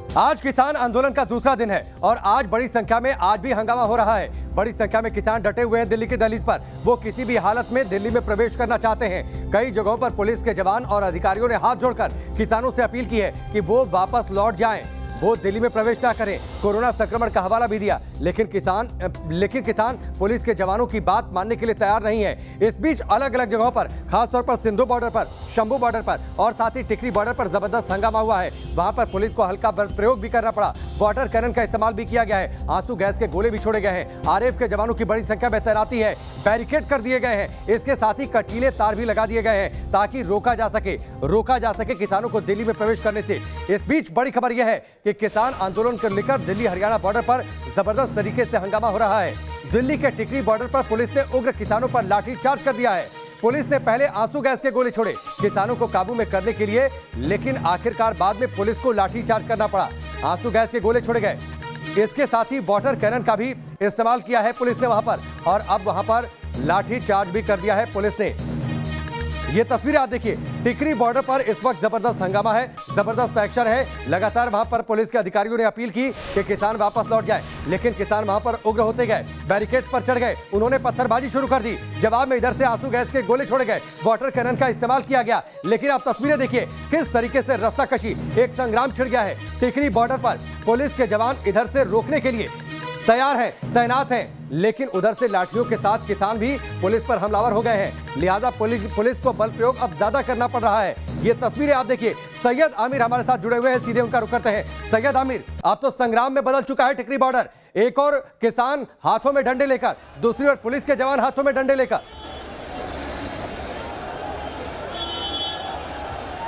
आज किसान आंदोलन का दूसरा दिन है और आज बड़ी संख्या में आज भी हंगामा हो रहा है। बड़ी संख्या में किसान डटे हुए हैं दिल्ली की दहलीज पर। वो किसी भी हालत में दिल्ली में प्रवेश करना चाहते हैं। कई जगहों पर पुलिस के जवान और अधिकारियों ने हाथ जोड़कर किसानों से अपील की है कि वो वापस लौट जाएं, वो दिल्ली में प्रवेश ना करें। कोरोना संक्रमण का हवाला भी दिया, लेकिन किसान पुलिस के जवानों की बात मानने के लिए तैयार नहीं है। इस बीच अलग अलग जगहों पर, खासतौर पर सिंधु बॉर्डर पर, शंभू बॉर्डर पर और साथ ही टिकरी बॉर्डर पर जबरदस्त हंगामा हुआ है। वहां पर पुलिस को हल्का बल प्रयोग भी करना पड़ा। वाटर कैनन का इस्तेमाल भी किया गया है। आंसू गैस के गोले भी छोड़े गए हैं। आरएएफ के जवानों की बड़ी संख्या में तैनाती है। बैरिकेड कर दिए गए हैं। इसके साथ ही कटीले तार भी लगा दिए गए हैं ताकि रोका जा सके किसानों को दिल्ली में प्रवेश करने से। इस बीच बड़ी खबर यह है कि किसान आंदोलन को लेकर दिल्ली हरियाणा बॉर्डर पर जबरदस्त तरीके से हंगामा हो रहा है। दिल्ली के टिकरी बॉर्डर पर पुलिस ने उग्र किसानों पर लाठीचार्ज कर दिया है। पुलिस ने पहले आंसू गैस के गोले छोड़े किसानों को काबू में करने के लिए, लेकिन आखिरकार बाद में पुलिस को लाठीचार्ज करना पड़ा। आंसू गैस के गोले छोड़े गए। इसके साथ ही वाटर कैनन का भी इस्तेमाल किया है पुलिस ने वहां पर, और अब वहां पर लाठीचार्ज भी कर दिया है पुलिस ने। ये तस्वीरें आप देखिए, टिकरी बॉर्डर पर इस वक्त जबरदस्त हंगामा है, जबरदस्त एक्शन है। लगातार वहां पर पुलिस के अधिकारियों ने अपील की कि किसान वापस लौट जाए, लेकिन किसान वहां पर उग्र होते गए, बैरिकेड पर चढ़ गए, उन्होंने पत्थरबाजी शुरू कर दी। जवाब में इधर से आंसू गैस के गोले छोड़े गए, वाटर कैनन का इस्तेमाल किया गया। लेकिन आप तस्वीरें देखिए किस तरीके से रस्साकशी, एक संग्राम छिड़ गया है। टिकरी बॉर्डर पर पुलिस के जवान इधर से रोकने के लिए तैयार हैं, तैनात हैं, लेकिन उधर से लाठियों के साथ किसान भी पुलिस पर हमलावर हो गए हैं। लिहाजा पुलिस को बल प्रयोग अब ज्यादा करना पड़ रहा है। ये तस्वीरें आप देखिए। सैयद आमिर हमारे साथ जुड़े हुए हैं, सीधे उनका रुख करते हैं। सैयद आमिर, अब तो संग्राम में बदल चुका है टिकरी बॉर्डर। एक और किसान हाथों में डंडे लेकर, दूसरी ओर पुलिस के जवान हाथों में डंडे लेकर।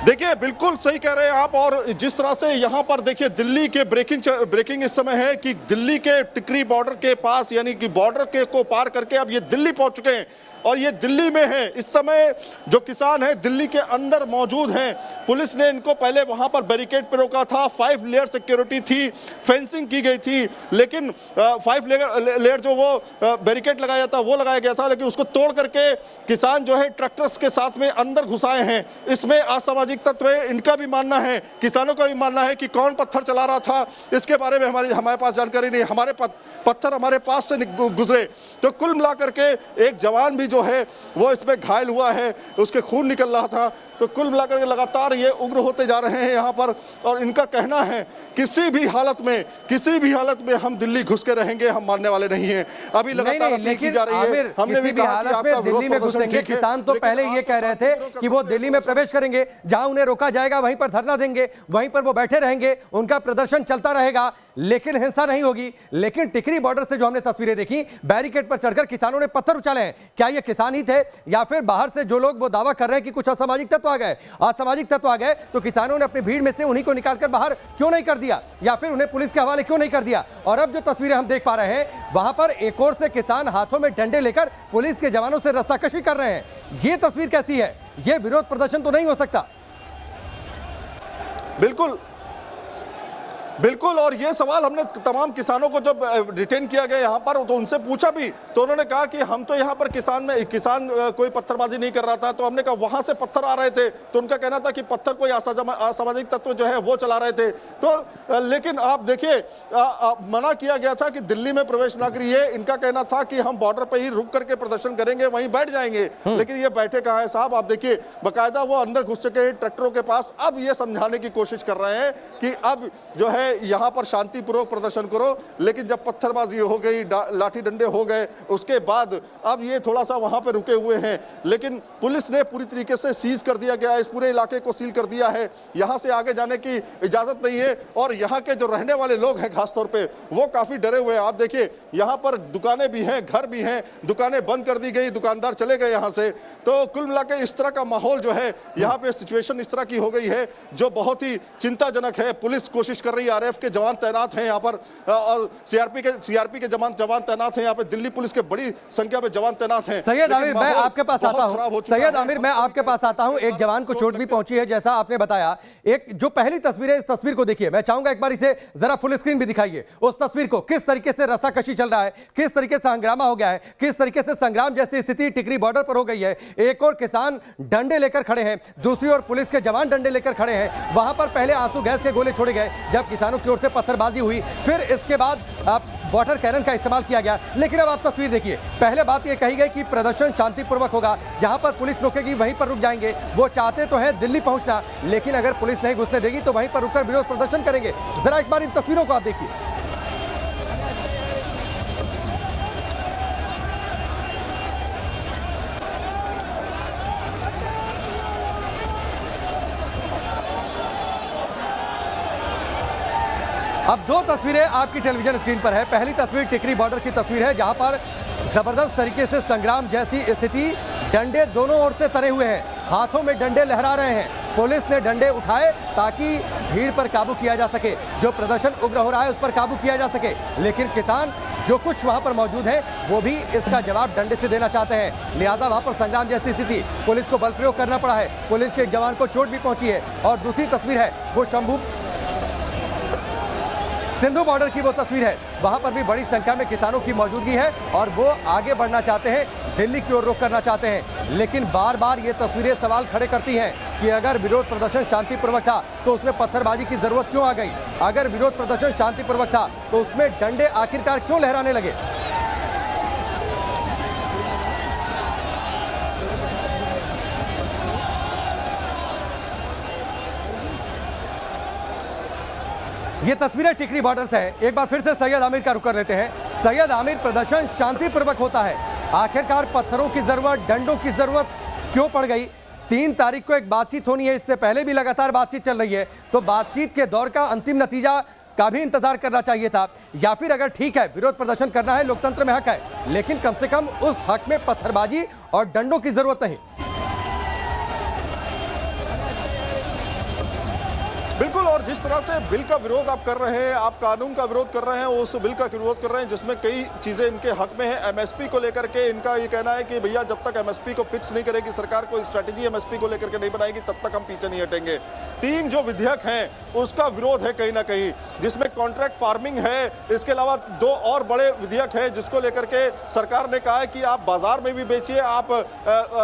देखिए, बिल्कुल सही कह रहे हैं आप। और जिस तरह से यहाँ पर देखिए दिल्ली के ब्रेकिंग इस समय है कि दिल्ली के टिकरी बॉर्डर के पास, यानी कि बॉर्डर के को पार करके अब ये दिल्ली पहुंच चुके हैं और ये दिल्ली में है। इस समय जो किसान हैं दिल्ली के अंदर मौजूद हैं। पुलिस ने इनको पहले वहां पर बैरिकेड पे रोका था, 5 लेयर सिक्योरिटी थी, फेंसिंग की गई थी, लेकिन 5 लेयर जो वो बैरिकेड लगाया था वो लगाया गया था, लेकिन उसको तोड़ करके किसान जो है ट्रैक्टर्स के साथ में अंदर घुसाए हैं। इसमें असामाजिक तत्व है, इनका भी मानना है, किसानों का भी मानना है कि कौन पत्थर चला रहा था इसके बारे में हमारे पास जानकारी नहीं। हमारे पत्थर हमारे पास से गुजरे। तो कुल मिलाकर के एक जवान भी जो है वो इसमें घायल हुआ है, उसके खून निकल रहा था। तो कुल मिलाकर के लगातार ये उग्र होते जा रहे हैं यहाँ पर। और इनका कहना है किसी भी हालत में हम दिल्ली घुस के रहेंगे, हम मानने वाले नहीं हैं। अभी लगातार अपील की जा रही है। हमने भी कहा कि आपका दिल्ली में घुसेंगे। किसान तो पहले ये कह रहे थे कि वो दिल्ली में प्रवेश करेंगे, जहां उन्हें रोका जाएगा वहीं पर धरना देंगे, वहीं पर वो बैठे रहेंगे, उनका प्रदर्शन चलता रहेगा, लेकिन हिंसा नहीं होगी। लेकिन टिकरी बॉर्डर से जो हमने तस्वीरें देखी, बैरिकेड पर चढ़कर किसानों ने पत्थर उछाले हैं। क्या ये किसान ही थे या फिर बाहर से जो लोग वो दावा कर रहे हैं कि कुछ असामाजिक तत्व आ गए, तो किसानों ने अपनी भीड़ में से उन्हीं को निकालकर बाहर क्यों नहीं कर दिया, या फिर उन्हें पुलिस के हवाले क्यों नहीं कर दिया? और अब जो तस्वीरें हम देख पा रहे हैं, वहां पर एक ओर से किसान हाथों में डंडे लेकर पुलिस के जवानों से रस्साकशी कर रहे हैं। ये तस्वीर कैसी है? ये विरोध प्रदर्शन तो नहीं हो सकता। बिल्कुल। और ये सवाल हमने तमाम किसानों को जब डिटेन किया गया यहाँ पर, तो उनसे पूछा भी, तो उन्होंने कहा कि हम तो यहाँ पर किसान कोई पत्थरबाजी नहीं कर रहा था। तो हमने कहा वहाँ से पत्थर आ रहे थे, तो उनका कहना था कि पत्थर कोई असामाजिक तत्व जो है वो चला रहे थे। तो लेकिन आप देखिए, मना किया गया था कि दिल्ली में प्रवेश ना करिए। इनका कहना था कि हम बॉर्डर पर ही रुक करके प्रदर्शन करेंगे, वहीं बैठ जाएंगे। लेकिन ये बैठे कहाँ है साहब? आप देखिए, बाकायदा वो अंदर घुस चुके हैं ट्रैक्टरों के पास। अब ये समझाने की कोशिश कर रहे हैं कि अब जो है यहां पर शांतिपूर्वक प्रदर्शन करो, लेकिन जब पत्थरबाजी हो गई, लाठी डंडे हो गए, उसके बाद अब ये थोड़ा सा वहां पर रुके हुए हैं। लेकिन पुलिस ने पूरी तरीके से सीज कर दिया गया, इस पूरे इलाके को सील कर दिया है। यहां से आगे जाने की इजाजत नहीं है। और यहां के जो रहने वाले लोग हैं खासतौर पे, वो काफी डरे हुए हैं। आप देखिए, यहां पर दुकानें भी हैं, घर भी हैं, दुकानें बंद कर दी गई, दुकानदार चले गए यहां से। तो कुल मिलाकर इस तरह का माहौल जो है यहाँ पे, सिचुएशन इस तरह की हो गई है जो बहुत ही चिंताजनक है। पुलिस कोशिश कर रही है, आरएएफ के जवान तैनात हैं यहाँ पर, और सीआरपी के जवान तैनात हैं यहाँ पे। दिल्ली पुलिस के बड़ी संख्या में जवान तैनात हैं। सैयद आमिर, मैं आपके पास आता हूं। सैयद आमिर, मैं आपके पास आता हूं। एक जवान को चोट भी पहुंची है, जैसा आपने बताया। एक जो पहली तस्वीर है, इस तस्वीर को देखिए। मैं चाहूंगा एक बार इसे जरा फुल स्क्रीन भी दिखाइए। उस तस्वीर को, किस तरीके से रस्साकशी चल रहा है, किस तरीके से हंगामा हो गया है, किस तरीके से संग्राम जैसी स्थिति टिकरी बॉर्डर पर हो गई है। एक और किसान डंडे लेकर खड़े हैं, दूसरी ओर पुलिस के जवान डंडे लेकर खड़े हैं। वहां पर पहले आंसू गैस के गोले छोड़े गए, जब किसानों की ओर से पत्थरबाजी हुई, फिर इसके बाद वाटर कैनन का इस्तेमाल किया गया। लेकिन अब आप तस्वीर देखिए, पहले बात यह कही गई कि प्रदर्शन शांतिपूर्वक होगा, जहां पर पुलिस रोकेगी वहीं पर रुक जाएंगे। वो चाहते तो हैं दिल्ली पहुंचना, लेकिन अगर पुलिस नहीं घुसने देगी तो वहीं पर रुककर विरोध प्रदर्शन करेंगे। जरा एक बार इन तस्वीरों को आप देखिए। अब दो तस्वीरें आपकी टेलीविजन स्क्रीन पर है। पहली तस्वीर टिकरी बॉर्डर की तस्वीर है, जहां पर जबरदस्त तरीके से संग्राम जैसी स्थिति, डंडे दोनों ओर से तरे हुए हैं, हाथों में डंडे लहरा रहे हैं। पुलिस ने डंडे उठाए ताकि भीड़ पर काबू किया जा सके, जो प्रदर्शन उग्र हो रहा है उस पर काबू किया जा सके। लेकिन किसान जो कुछ वहां पर मौजूद हैं वो भी इसका जवाब डंडे से देना चाहते हैं, लिहाजा वहां पर संग्राम जैसी स्थिति, पुलिस को बल प्रयोग करना पड़ा है। पुलिस के एक जवान को चोट भी पहुंची है। और दूसरी तस्वीर है वो शंभू सिंधु बॉर्डर की वो तस्वीर है, वहां पर भी बड़ी संख्या में किसानों की मौजूदगी है और वो आगे बढ़ना चाहते हैं, दिल्ली की ओर रुख करना चाहते हैं। लेकिन बार बार ये तस्वीरें सवाल खड़े करती हैं कि अगर विरोध प्रदर्शन शांतिपूर्वक था तो उसमें पत्थरबाजी की जरूरत क्यों आ गई? अगर विरोध प्रदर्शन शांतिपूर्वक था तो उसमें डंडे आखिरकार क्यों लहराने लगे? ये तस्वीरें टिकरी बॉर्डर से है। एक बार फिर से सैयद आमिर का रुख कर लेते हैं। सैयद आमिर, प्रदर्शन शांतिपूर्वक होता है, आखिरकार पत्थरों की जरूरत, डंडों की जरूरत क्यों पड़ गई? 3 तारीख को एक बातचीत होनी है, इससे पहले भी लगातार बातचीत चल रही है, तो बातचीत के दौर का अंतिम नतीजा का भी इंतजार करना चाहिए था। या फिर अगर ठीक है विरोध प्रदर्शन करना है, लोकतंत्र में हक है, लेकिन कम से कम उस हक में पत्थरबाजी और डंडों की जरूरत नहीं। बिल्कुल, और जिस तरह से बिल का विरोध आप कर रहे हैं, आप कानून का विरोध कर रहे हैं, उस बिल का विरोध कर रहे हैं जिसमें कई चीजें इनके हक में है। एमएसपी को लेकर के इनका ये कहना है कि भैया जब तक एमएसपी को फिक्स नहीं करेगी सरकार, कोई स्ट्रैटेजी एमएसपी को लेकर के नहीं बनाएगी, तब तक हम पीछे नहीं हटेंगे। 3 जो विधेयक हैं उसका विरोध है कहीं ना कहीं, जिसमें कॉन्ट्रैक्ट फार्मिंग है। इसके अलावा 2 और बड़े विधेयक हैं जिसको लेकर के सरकार ने कहा है कि आप बाजार में भी बेचिए, आप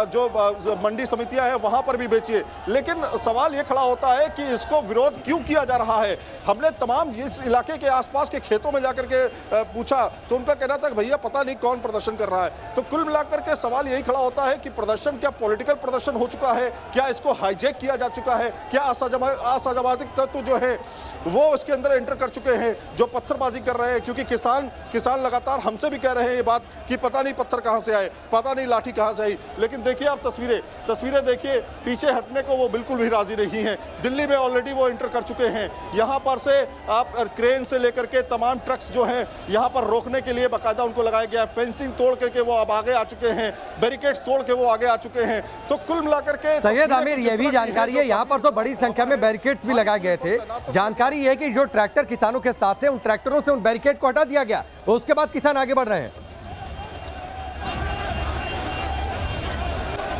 जो मंडी समितियां हैं वहां पर भी बेचिए। लेकिन सवाल ये खड़ा होता है कि इसको विरोध क्यों किया जा रहा है? हमने तमाम इस इलाके के आसपास के खेतों में जाकर के पूछा तो उनका कहना था कि भैया पता नहीं कौन प्रदर्शन कर रहा है। तो कुल मिलाकर के सवाल यही खड़ा होता है कि प्रदर्शन क्या पॉलिटिकल प्रदर्शन हो चुका है? क्या इसको हाईजैक किया जा चुका है? क्या असामाजिक तत्व जो है वो इसके अंदर एंटर कर चुके हैं, जो पत्थरबाजी कर रहे हैं? क्योंकि किसान लगातार हमसे भी कह रहे हैं ये बात कि पता नहीं पत्थर कहां से आए, पता नहीं लाठी कहां से आई। लेकिन देखिए आप तस्वीरें देखिए, पीछे हटने को वो बिल्कुल भी राजी नहीं है। दिल्ली में ऑलरेडी वो एंटर कर चुके हैं। यहां पर से आप क्रेन से लेकर के तमाम ट्रक्स जो हैं यहां पर रोकने के लिए बाकायदा उनको लगाया गया है। फेंसिंग तोड़ करके वो अब आगे आ चुके हैं, बैरिकेड्स तोड़ के वो आगे आ चुके हैं। तो कुल मिलाकर के सैयद आमिर, ये भी जानकारी है यहाँ पर तो बड़ी संख्या में बैरिकेड्स भी लगाए गए थे। जानकारी है कि जो ट्रैक्टर किसानों के साथ थे उन ट्रैक्टरों से उन बैरिकेड को हटा दिया गया, उसके बाद किसान आगे बढ़ रहे हैं।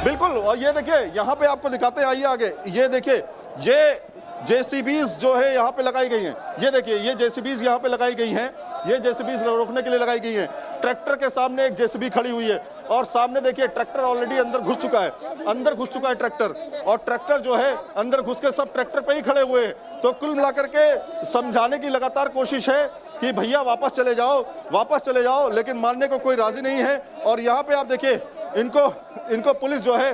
बिल्कुल, और ये देखिए यहाँ पे आपको दिखाते हैं, आइए आगे। ये देखिए, ये जेसीबीज जो है यहाँ पे लगाई गई हैं। ये देखिए, ये जेसीबीज यहाँ पे लगाई गई हैं, ये जेसीबीज रोकने के लिए लगाई गई हैं। ट्रैक्टर के सामने एक जेसीबी खड़ी हुई है और सामने देखिए ट्रैक्टर ऑलरेडी अंदर घुस चुका है, ट्रैक्टर। और ट्रैक्टर जो है अंदर घुस के सब ट्रैक्टर पे ही खड़े हुए हैं। तो कुल मिलाकर के समझाने की लगातार कोशिश है कि भैया वापस चले जाओ, लेकिन मानने को कोई राजी नहीं है। और यहाँ पे आप देखिए इनको पुलिस जो है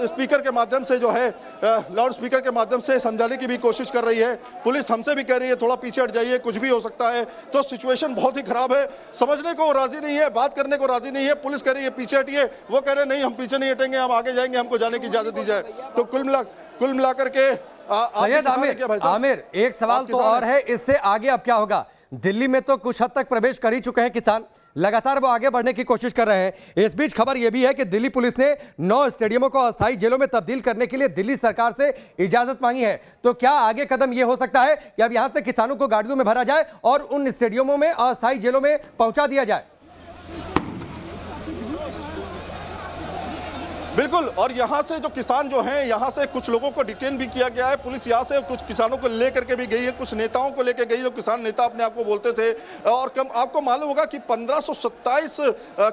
स्पीकर के माध्यम से, जो है लाउड स्पीकर के माध्यम से समझाने की भी कोशिश कर रही है। पुलिस हमसे भी कह रही है थोड़ा पीछे हट जाइए, कुछ भी हो सकता है। तो सिचुएशन बहुत ही खराब है, समझने को राजी नहीं है, बात करने को राजी नहीं है। पुलिस कह रही है पीछे हटिए, वो कह रहे नहीं हम पीछे नहीं हटेंगे, हम आगे जाएंगे, हमको जाने की इजाजत दी जाए। तो कुल मिलाकर के सैयद आमिर, एक सवाल तो और है, इससे आगे अब क्या होगा? दिल्ली में तो कुछ हद तक प्रवेश कर ही चुके हैं किसान, लगातार वो आगे बढ़ने की कोशिश कर रहे हैं। इस बीच खबर यह भी है कि दिल्ली पुलिस ने 9 स्टेडियमों को अस्थायी जेलों में तब्दील करने के लिए दिल्ली सरकार से इजाजत मांगी है। तो क्या आगे कदम यह हो सकता है कि अब यहां से किसानों को गाड़ियों में भरा जाए और उन स्टेडियमों में अस्थायी जेलों में पहुंचा दिया जाए? बिल्कुल। और यहाँ से जो किसान जो हैं, यहाँ से कुछ लोगों को डिटेन भी किया गया है। पुलिस यहाँ से कुछ किसानों को लेकर के भी गई है, कुछ नेताओं को लेकर गई, जो किसान नेता अपने आप को बोलते थे। और आपको मालूम होगा कि 1527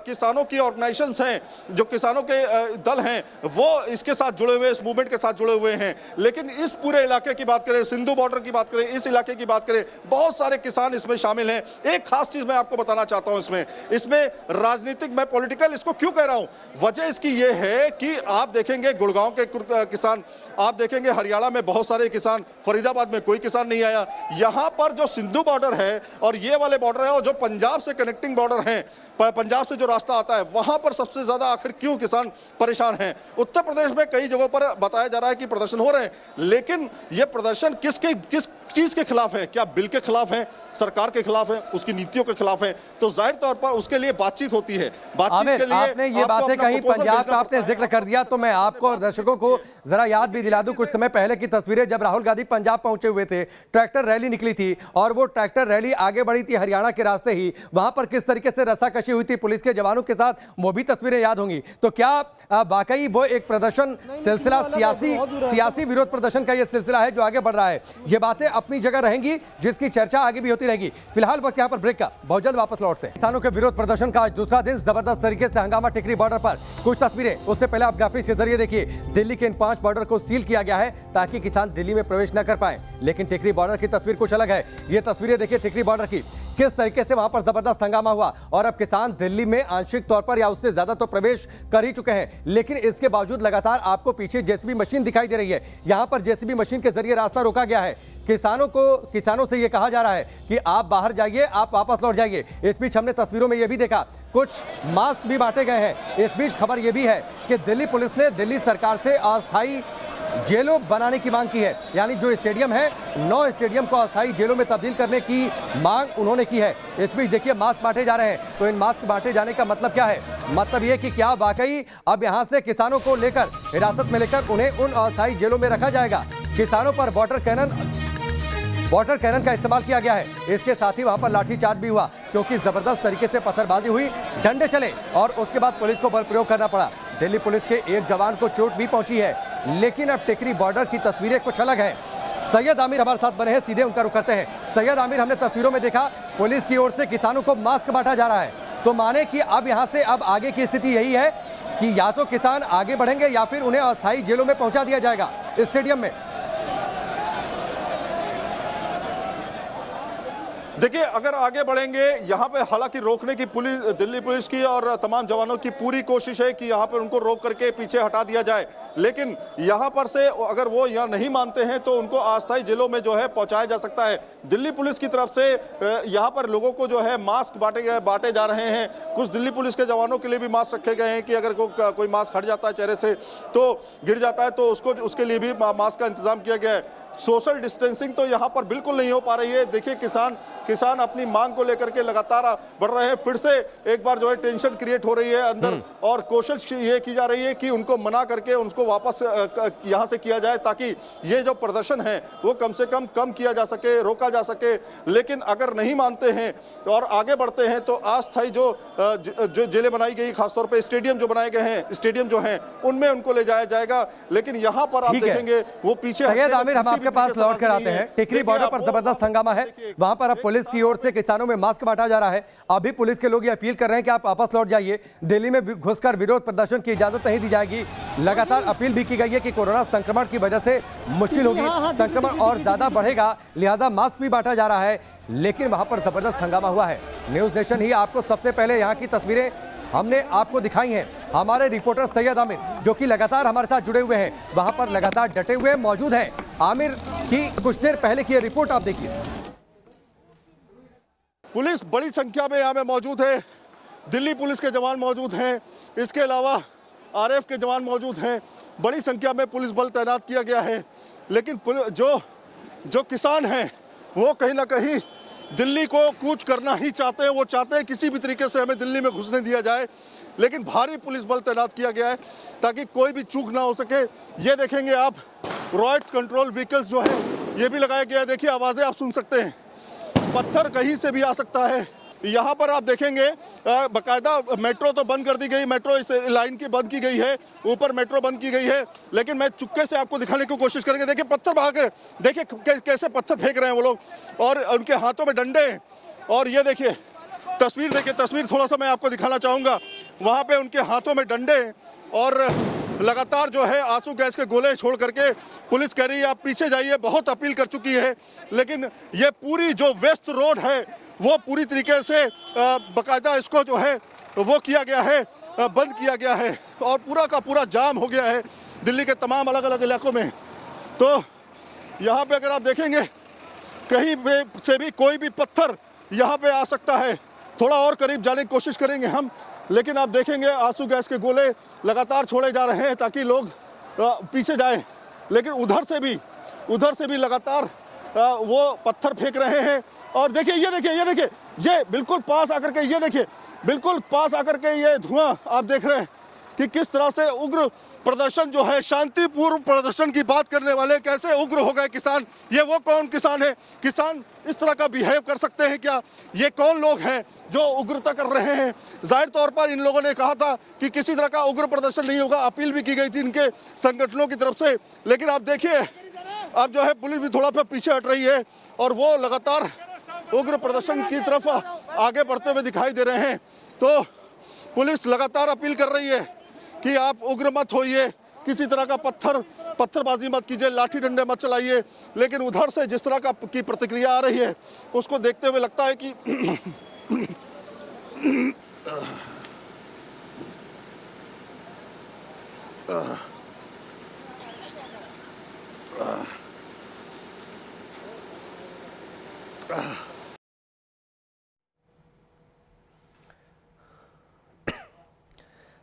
किसानों की ऑर्गेनाइजेशंस हैं, जो किसानों के दल हैं, वो इसके साथ जुड़े हुए, इस मूवमेंट के साथ जुड़े हुए हैं। लेकिन इस पूरे इलाके की बात करें, सिंधु बॉर्डर की बात करें, इस इलाके की बात करें, बहुत सारे किसान इसमें शामिल हैं। एक खास चीज मैं आपको बताना चाहता हूं, इसमें राजनीतिक, मैं पॉलिटिकल इसको क्यों कह रहा हूं, वजह इसकी ये है कि आप देखेंगे गुड़गांव के किसान, आप देखेंगे हरियाणा में बहुत सारे किसान, फरीदाबाद में कोई किसान नहीं आया। यहां पर जो सिंधु बॉर्डर है और ये वाले बॉर्डर है, और जो पंजाब से कनेक्टिंग बॉर्डर हैं, पंजाब से जो रास्ता आता है, वहां पर सबसे ज्यादा आखिर क्यों किसान परेशान हैं। उत्तर प्रदेश में कई जगहों पर बताया जा रहा है कि प्रदर्शन हो रहे हैं, लेकिन ये प्रदर्शन किस चीज के खिलाफ है? क्या बिल के खिलाफ है, सरकार के खिलाफ है, उसकी नीतियों के खिलाफ है? तो जाहिर तौर पर उसके लिए बातचीत होती है। बातचीत के लिए आपने ये बातें कहीं पंजाब का आपने जिक्र कर दिया, तो मैं आपको और दर्शकों को जरा याद भी दिला दूं कुछ समय पहले की तस्वीरें, जब राहुल गांधी पंजाब पहुंचे हुए थे, ट्रैक्टर रैली निकली थी और वो ट्रैक्टर रैली आगे बढ़ी थी हरियाणा के रास्ते ही। वहां पर किस तरीके से रस्साकशी हुई थी पुलिस के जवानों के साथ, वो भी तस्वीरें याद होंगी। तो क्या वाकई वो एक प्रदर्शन सिलसिला सियासी विरोध प्रदर्शन का ये सिलसिला है जो आगे बढ़ रहा है? ये बातें अपनी जगह रहेंगी, जिसकी चर्चा आगे भी होती रहेगी। फिलहाल वक्त यहाँ पर ब्रेक का, बहुत जल्द वापस लौटते हैं। किसानों के विरोध प्रदर्शन का आज दूसरा दिन, जबरदस्त तरीके से हंगामा टिकरी बॉर्डर पर। कुछ तस्वीरें, उससे पहले आप ग्राफिक्स के जरिए देखिए, दिल्ली के इन 5 बॉर्डर को सील किया गया है ताकि किसान दिल्ली में प्रवेश न कर पाए। लेकिन टिकरी बॉर्डर की तस्वीर कुछ अलग है। ये तस्वीरें देखिए टिकरी बॉर्डर की, किस तरीके से वहां पर जबरदस्त हंगामा हुआ और अब किसान दिल्ली में आंशिक तौर पर या उससे ज्यादा तो प्रवेश कर ही चुके हैं। लेकिन इसके बावजूद लगातार आपको पीछे जेसीबी मशीन दिखाई दे रही है। यहां पर जेसीबी मशीन के जरिए रास्ता रोका गया है। किसानों से यह कहा जा रहा है कि आप बाहर जाइए, आप वापस लौट जाइए। इस बीच हमने तस्वीरों में यह भी देखा, कुछ मास्क भी बांटे गए हैं। इस बीच खबर यह भी है कि दिल्ली पुलिस ने दिल्ली सरकार से अस्थायी जेलों बनाने की मांग की है। यानी जो स्टेडियम है, 9 स्टेडियम को अस्थायी जेलों में तब्दील करने की मांग उन्होंने की है। इस बीच देखिए मास्क बांटे जा रहे हैं। तो इन मास्क बांटे जाने का मतलब क्या है? मतलब ये कि क्या वाकई अब यहां से किसानों को लेकर, हिरासत में लेकर उन्हें उन अस्थायी जेलों में रखा जाएगा? किसानों पर वाटर कैनन का इस्तेमाल किया गया है। इसके साथ ही वहां पर लाठीचार्ज भी हुआ, क्योंकि जबरदस्त तरीके से पत्थरबाजी हुई, डंडे चले और उसके बाद पुलिस को बल प्रयोग करना पड़ा। दिल्ली पुलिस के एक जवान को चोट भी पहुंची है। लेकिन अब टिकरी बॉर्डर की तस्वीरें कुछ अलग है। सैयद आमिर हमारे साथ बने हैं, सीधे उनका रुख करते हैं। सैयद आमिर, हमने तस्वीरों में देखा पुलिस की ओर से किसानों को मास्क बांटा जा रहा है, तो माने कि अब यहां से अब आगे की स्थिति यही है कि या तो किसान आगे बढ़ेंगे या फिर उन्हें अस्थायी जेलों में पहुंचा दिया जाएगा स्टेडियम में। देखिए, अगर आगे बढ़ेंगे यहाँ पे, हालांकि रोकने की दिल्ली पुलिस की और तमाम जवानों की पूरी कोशिश है कि यहाँ पर उनको रोक करके पीछे हटा दिया जाए। लेकिन यहाँ पर से अगर वो यहाँ नहीं मानते हैं तो उनको अस्थायी जेलों में जो है पहुंचाया जा सकता है। दिल्ली पुलिस की तरफ से यहाँ पर लोगों को जो है मास्क बांटे जा रहे हैं। कुछ दिल्ली पुलिस के जवानों के लिए भी मास्क रखे गए हैं कि अगर कोई मास्क हट जाता है चेहरे से तो गिर जाता है, तो उसके लिए भी मास्क का इंतजाम किया गया है। सोशल डिस्टेंसिंग तो यहाँ पर बिल्कुल नहीं हो पा रही है। देखिए, किसान अपनी मांग को लेकर के लगातार बढ़ रहे हैं। फिर से एक बार जो है टेंशन क्रिएट हो रही है अंदर, और कोशिश ये की जा रही है कि उनको मना करके उनको वापस यहाँ से किया जाए, ताकि ये जो प्रदर्शन है वो कम से कम किया जा सके, रोका जा सके। लेकिन अगर नहीं मानते हैं और आगे बढ़ते हैं तो अस्थायी जो जेलें बनाई गई, खासतौर पर स्टेडियम जो बनाए गए हैं, स्टेडियम जो हैं उनमें उनको ले जाया जाएगा। लेकिन यहाँ पर आप देखेंगे वो पीछे। सैयद आमिर, हम आपके पास लौट कर आते हैं। टिकरी बॉर्डर पर जबरदस्त हंगामा है। वहां पर अब पुलिस की ओर से किसानों में मास्क बांटा जा रहा है। अभी पुलिस के लोग ये अपील कर रहे हैं कि आप वापस लौट जाइए, दिल्ली में घुसकर विरोध प्रदर्शन की इजाजत नहीं दी जाएगी। लगातार अपील भी की गई है कि कोरोना संक्रमण की वजह से मुश्किल होगी, संक्रमण और ज्यादा बढ़ेगा, लिहाजा मास्क भी बांटा जा रहा है। लेकिन वहां पर जबरदस्त हंगामा हुआ है। न्यूज नेशन ही आपको सबसे पहले यहाँ की तस्वीरें हमने आपको दिखाई हैं। हमारे रिपोर्टर सैयद आमिर, जो कि लगातार हमारे साथ जुड़े हुए हैं, वहां पर लगातार डटे हुए मौजूद हैं। आमिर की कुछ देर पहले की रिपोर्ट आप देखिए। पुलिस बड़ी संख्या में यहाँ पे मौजूद है। दिल्ली पुलिस के जवान मौजूद हैं, इसके अलावा आरएफ के जवान मौजूद हैं। बड़ी संख्या में पुलिस बल तैनात किया गया है। लेकिन जो किसान हैं वो कहीं ना कहीं दिल्ली को कूच करना ही चाहते हैं। वो चाहते हैं किसी भी तरीके से हमें दिल्ली में घुसने दिया जाए। लेकिन भारी पुलिस बल तैनात किया गया है ताकि कोई भी चूक ना हो सके। ये देखेंगे आप, रॉयट्स कंट्रोल व्हीकल्स जो है ये भी लगाया गया है। देखिए, आवाज़ें आप सुन सकते हैं, पत्थर कहीं से भी आ सकता है। यहाँ पर आप देखेंगे बाकायदा मेट्रो तो बंद कर दी गई, मेट्रो इस लाइन की बंद की गई है, ऊपर मेट्रो बंद की गई है। लेकिन मैं चुपके से आपको दिखाने की कोशिश करेंगे। देखिए पत्थर बहा कर, देखिए कैसे पत्थर फेंक रहे हैं वो लोग, और उनके हाथों में डंडे हैं। और ये देखिए तस्वीर, देखिए तस्वीर थोड़ा सा मैं आपको दिखाना चाहूँगा। वहाँ पे उनके हाथों में डंडे हैं और लगातार जो है आंसू गैस के गोले छोड़ करके पुलिस कह रही है आप पीछे जाइए, बहुत अपील कर चुकी है। लेकिन ये पूरी जो वेस्ट रोड है वो पूरी तरीके से बाकायदा इसको जो है वो किया गया है, बंद किया गया है और पूरा का पूरा जाम हो गया है दिल्ली के तमाम अलग अलग इलाकों में। तो यहाँ पे अगर आप देखेंगे कहीं पे से भी कोई भी पत्थर यहाँ पे आ सकता है। थोड़ा और करीब जाने की कोशिश करेंगे हम, लेकिन आप देखेंगे आंसू गैस के गोले लगातार छोड़े जा रहे हैं ताकि लोग पीछे जाएं। लेकिन उधर से भी लगातार वो पत्थर फेंक रहे हैं। और देखिए ये बिल्कुल पास आकर के, ये देखिए बिल्कुल पास आकर के ये धुआं आप देख रहे हैं कि किस तरह से उग्र प्रदर्शन जो है, शांतिपूर्ण प्रदर्शन की बात करने वाले कैसे उग्र हो गए किसान। ये वो कौन किसान है? किसान इस तरह का बिहेव कर सकते हैं क्या? ये कौन लोग हैं जो उग्रता कर रहे हैं? जाहिर तौर पर इन लोगों ने कहा था कि किसी तरह का उग्र प्रदर्शन नहीं होगा, अपील भी की गई थी इनके संगठनों की तरफ से। लेकिन आप देखिए अब जो है पुलिस भी थोड़ा सा पीछे हट रही है और वो लगातार उग्र प्रदर्शन की तरफ आगे बढ़ते हुए दिखाई दे रहे हैं। तो पुलिस लगातार अपील कर रही है कि आप उग्र मत होइए, किसी तरह का पत्थरबाजी मत कीजिए, लाठी डंडे मत चलाइए। लेकिन उधर से जिस तरह की प्रतिक्रिया आ रही है उसको देखते हुए लगता है कि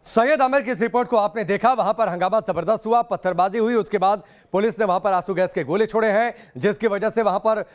सैयद आमिर की इस रिपोर्ट को आपने देखा, वहां पर हंगामा जबरदस्त हुआ, पत्थरबाजी हुई, उसके बाद पुलिस ने वहां पर आंसू गैस के गोले छोड़े हैं जिसकी वजह से वहां पर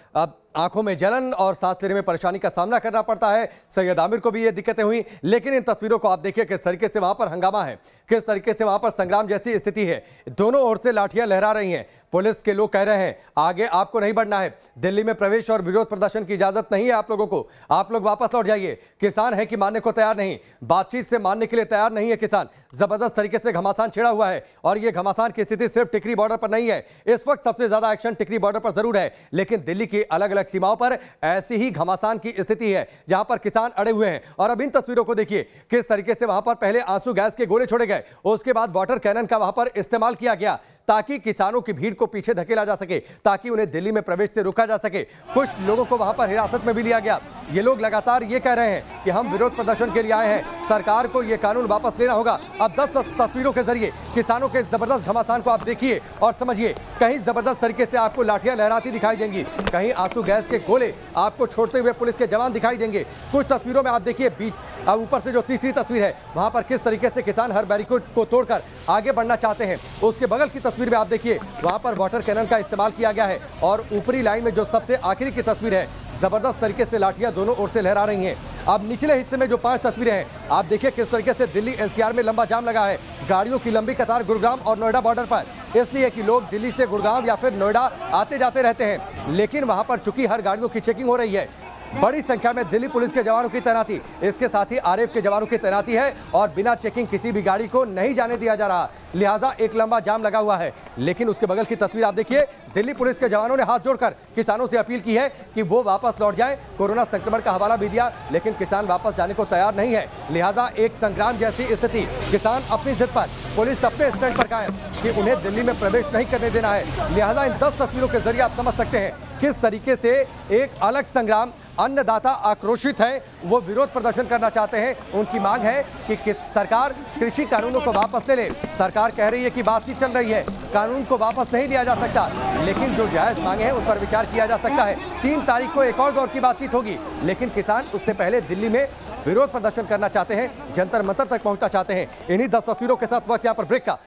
आंखों में जलन और सांस लेने में परेशानी का सामना करना पड़ता है। सैयद आमिर को भी ये दिक्कतें हुई। लेकिन इन तस्वीरों को आप देखिए किस तरीके से वहां पर हंगामा है, किस तरीके से वहां पर संग्राम जैसी स्थिति है। दोनों ओर से लाठियां लहरा रही हैं। पुलिस के लोग कह रहे हैं आगे आपको नहीं बढ़ना है, दिल्ली में प्रवेश और विरोध प्रदर्शन की इजाजत नहीं है आप लोगों को, आप लोग वापस लौट जाइए। किसान है कि मानने को तैयार नहीं, बातचीत से मानने के लिए तैयार नहीं है किसान। जबरदस्त तरीके से घमासान छिड़ा हुआ है और यह घमासान की स्थिति सिर्फ टिकरी बॉर्डर पर नहीं है। इस वक्त सबसे ज्यादा एक्शन टिकरी बॉर्डर पर जरूर है, लेकिन दिल्ली की अलग अलग सीमाओं पर ऐसी ही घमासान की स्थिति है जहां पर किसान अड़े हुए हैं। और अब इन तस्वीरों को देखिए किस तरीके से वहां पर पहले आंसू गैस के गोले छोड़े गए, उसके बाद वाटर कैनन का वहां पर इस्तेमाल किया गया ताकि किसानों की भीड़ को पीछे धकेला जा सके, ताकि उन्हें दिल्ली में प्रवेश से रोका जा सके। कुछ लोगों को वहां पर हिरासत में भी लिया गया। ये लोग लगातार ये कह रहे हैं कि हम विरोध प्रदर्शन के लिए आए हैं, सरकार को ये कानून वापस लेना होगा। अब 10 तस्वीरों के जरिए किसानों के जबरदस्त घमासान को आप देखिए और समझिए। कहीं जबरदस्त तरीके से आपको लाठियां लहराती दिखाई देंगी, कहीं आंसू गैस के गोले आपको छोड़ते हुए पुलिस के जवान दिखाई देंगे। कुछ तस्वीरों में आप देखिए बीच ऊपर से जो तीसरी तस्वीर है वहां पर किस तरीके से किसान हर बैरिकेड को तोड़कर आगे बढ़ना चाहते हैं। उसके बगल की तस्वीर में आप देखिए वहां पर वाटर कैनन का इस्तेमाल किया गया है और ऊपरी लाइन में जो सबसे आखिरी की तस्वीर है जबरदस्त तरीके से लाठियां दोनों ओर से लहरा रही हैं। अब निचले हिस्से में जो 5 तस्वीरें हैं आप देखिए किस तरीके से दिल्ली एनसीआर में लंबा जाम लगा है, गाड़ियों की लंबी कतार गुरुग्राम और नोएडा बॉर्डर पर, इसलिए कि लोग दिल्ली से गुरुग्राम या फिर नोएडा आते जाते रहते हैं। लेकिन वहां पर चूंकि हर गाड़ियों की चेकिंग हो रही है, बड़ी संख्या में दिल्ली पुलिस के जवानों की तैनाती, इसके साथ ही आरएएफ के जवानों की तैनाती है और बिना चेकिंग किसी भी गाड़ी को नहीं जाने दिया जा रहा, लिहाजा एक लंबा जाम लगा हुआ है। लेकिन उसके बगल की तस्वीर आप देखिए, दिल्ली पुलिस के जवानों ने हाथ जोड़कर किसानों से अपील की है कि वो वापस लौट जाएं। कोरोना संक्रमण का हवाला भी दिया, लेकिन किसान वापस जाने को तैयार नहीं है, लिहाजा एक संग्राम जैसी स्थिति। किसान अपनी जिद पर, पुलिस अपने स्टैंड पर कायम कि उन्हें दिल्ली में प्रवेश नहीं करने देना है। लिहाजा इन 10 तस्वीरों के जरिए आप समझ सकते हैं किस तरीके से एक अलग संग्राम। अन्नदाता आक्रोशित है, वो विरोध प्रदर्शन करना चाहते हैं। उनकी मांग है कि सरकार कृषि कानूनों को वापस ले ले। सरकार कह रही है कि बातचीत चल रही है, कानून को वापस नहीं लिया जा सकता, लेकिन जो जायज मांगे हैं उन पर विचार किया जा सकता है। 3 तारीख को एक और दौर की बातचीत होगी, लेकिन किसान उससे पहले दिल्ली में विरोध प्रदर्शन करना चाहते हैं, जंतर मंतर तक पहुंचना चाहते हैं। इन्हीं 10 तस्वीरों के साथ वक्त यहाँ पर ब्रेक का